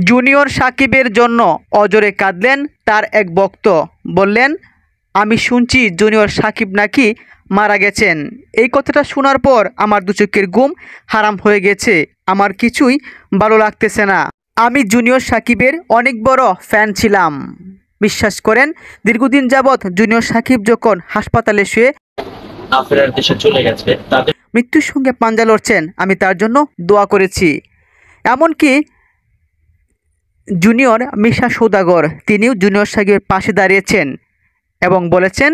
Junior সাকিবের জন্য অজরে কাঁদলেন তার এক ভক্ত। বললেন, আমি শুনছি জুনিয়র সাকিব নাকি মারা গেছেন। এই কথাটা শোনার পর আমার দু চোখের ঘুম হারাম হয়ে গেছে। আমার কিছুই ভালো লাগতেছে না। আমি জুনিয়র সাকিবের অনেক বড় ফ্যান ছিলাম। বিশ্বাস করেন, দীর্ঘদিন যাবৎ জুনিয়র সাকিব যখন হাসপাতালে শুয়ে আফেরার দেশে চলে গেছে, তাদের মৃত্যুর সঙ্গে পাঞ্জা লড়ছেন, আমি তার জন্য দোয়া করেছি। এমনকি জুনিয়র মিশা সৌদাগর তিনিও জুনিয়র সাকিবের পাশে দাঁড়িয়েছেন এবং বলেছেন,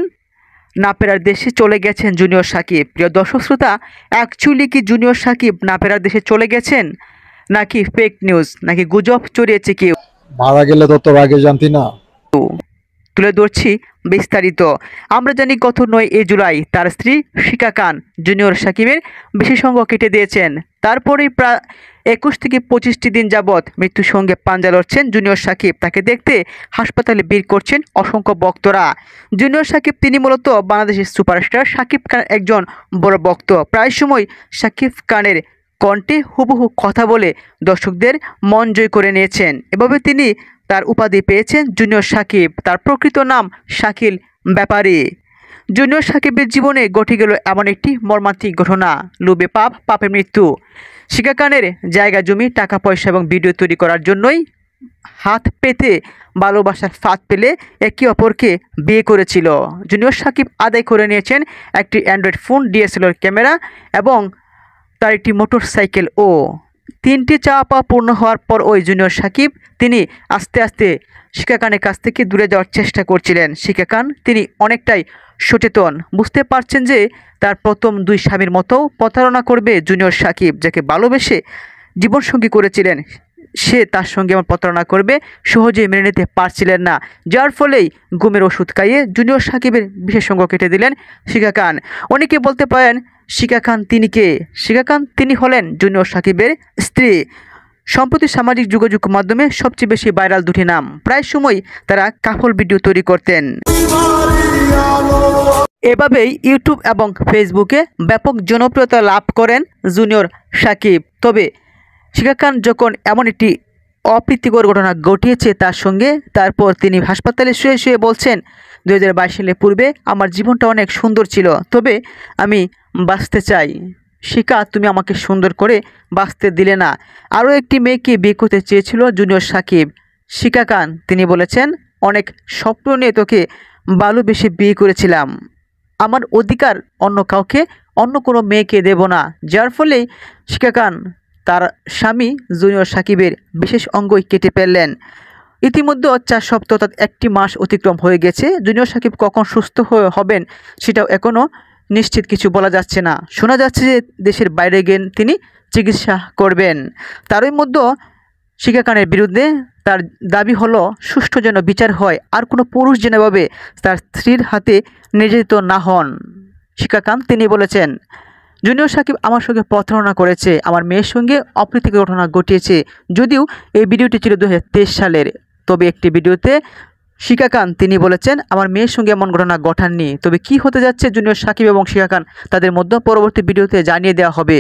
না ফেরার দেশে চলে গেছেন জুনিয়র সাকিব। প্রিয় দর্শক শ্রোতা, অ্যাকচুয়ালি কি জুনিয়র সাকিব না ফেরার দেশে চলে গেছেন, নাকি ফেক নিউজ, নাকি গুজব ছড়িয়েছে কেউ? মারা গেলে তো তোর আগে জানতি না। তুলে ধরছি বিস্তারিত। আমরা জানি গত 9 জুলাই তার স্ত্রী শিখা খান জুনিয়র সাকিবের বিশেষজ্ঞ কেটে দিয়েছেন। তারপরেই প্রায় 21 থেকে 25টি দিন যাবৎ মৃত্যুর সঙ্গে পাঞ্জা লড়ছেন জুনিয়র সাকিব। তাকে দেখতে হাসপাতালে ভিড় করছেন অসংখ্য ভক্তরা। জুনিয়র সাকিব তিনি মূলত বাংলাদেশের সুপারস্টার শাকিব খানের একজন বড় ভক্ত। প্রায় সময় শাকিব খানের কণ্ঠে হুবহু কথা বলে দর্শকদের মন জয় করে নিয়েছেন। এভাবে তিনি তার উপাধি পেয়েছেন জুনিয়র সাকিব। তার প্রকৃত নাম শাকিল ব্যাপারী। জুনিয়র সাকিবের জীবনে ঘটে গেল এমন একটি মর্মান্তিক ঘটনা। লোভে পাপ, পাপে মৃত্যু। শিখা খানের জায়গা জমি, টাকা পয়সা এবং ভিডিও তৈরি করার জন্যই হাত পেতে ভালোবাসার ফাঁদ পেলে একে অপরকে বিয়ে করেছিল। জুনিয়র সাকিব আদায় করে নিয়েছেন একটি অ্যান্ড্রয়েড ফোন, ডিএসএলআর ক্যামেরা এবং তার একটি মোটর সাইকেল। ও 3টি চাওয়া পাওয়া পূর্ণ হওয়ার পর ওই জুনিয়র সাকিব তিনি আস্তে আস্তে শিখা খানের কাছ থেকে দূরে যাওয়ার চেষ্টা করছিলেন। শিখা খান তিনি অনেকটাই সচেতন, বুঝতে পারছেন যে তার প্রথম 2 স্বামীর মতো প্রতারণা করবে জুনিয়র সাকিব, যাকে ভালোবেসে জীবনসঙ্গী করেছিলেন, সে তার সঙ্গে এমন প্রতারণা করবে সহজেই মেনে নিতে পারছিলেন না। যার ফলেই ঘুমের ওষুধ খাইয়ে জুনিয়র সাকিবের বিশেষজ্ঞ কেটে দিলেন শিখা খান। অনেকে বলতে পারেন, শিখা খান তিনি কে? শিখা খান তিনি হলেন জুনিয়র সাকিবের স্ত্রী। সম্প্রতি সামাজিক যোগাযোগ মাধ্যমে সবচেয়ে বেশি ভাইরাল দুটি নাম। প্রায় সময় তারা কাপল ভিডিও তৈরি করতেন। এভাবেই ইউটিউব এবং ফেসবুকে ব্যাপক জনপ্রিয়তা লাভ করেন জুনিয়র সাকিব। তবে শিখা খান যখন এমন একটি অপ্রীতিকর ঘটনা ঘটিয়েছে তার সঙ্গে, তারপর তিনি হাসপাতালে শুয়ে শুয়ে বলছেন, 2022 সালের পূর্বে আমার জীবনটা অনেক সুন্দর ছিল, তবে আমি বাঁচতে চাই। শিখা, তুমি আমাকে সুন্দর করে বাঁচতে দিলে না। আরও একটি মেয়েকে বিয়ে করতে চেয়েছিল জুনিয়র সাকিব। শিখা খান তিনি বলেছেন, অনেক স্বপ্ন নিয়ে তোকে ভালোবেসে বিয়ে করেছিলাম, আমার অধিকার অন্য কাউকে, অন্য কোনো মেয়েকে দেব না। যার ফলেই শিখা খান তার স্বামী জুনিয়র সাকিবের বিশেষ অঙ্গই কেটে ফেললেন। ইতিমধ্যে 4 সপ্তাহ অর্থাৎ 1টি মাস অতিক্রম হয়ে গেছে। জুনিয়র সাকিব কখন সুস্থ হবেন সেটাও এখনও নিশ্চিত কিছু বলা যাচ্ছে না। শোনা যাচ্ছে যে দেশের বাইরে গিয়ে তিনি চিকিৎসা করবেন। তারই মধ্যে শিখা খানের বিরুদ্ধে তার দাবি হলো সুষ্ঠু যেন বিচার হয়, আর কোনো পুরুষ যেন এভাবে তার স্ত্রীর হাতে নির্যাতিত না হন। শিখা খান তিনি বলেছেন, জুনিয়র সাকিব আমার সঙ্গে প্রতারণা করেছে, আমার মেয়ের সঙ্গে অপ্রীতিকর ঘটনা ঘটিয়েছে। যদিও এই ভিডিওটি ছিল 2023 সালের, তবে একটি ভিডিওতে শিখা খান তিনি বলেছেন, আমার মেয়ের সঙ্গে এমন ঘটনা ঘটাননি। তবে কি হতে যাচ্ছে জুনিয়র সাকিব এবং শিখা খান তাদের মধ্যে পরবর্তী ভিডিওতে জানিয়ে দেওয়া হবে।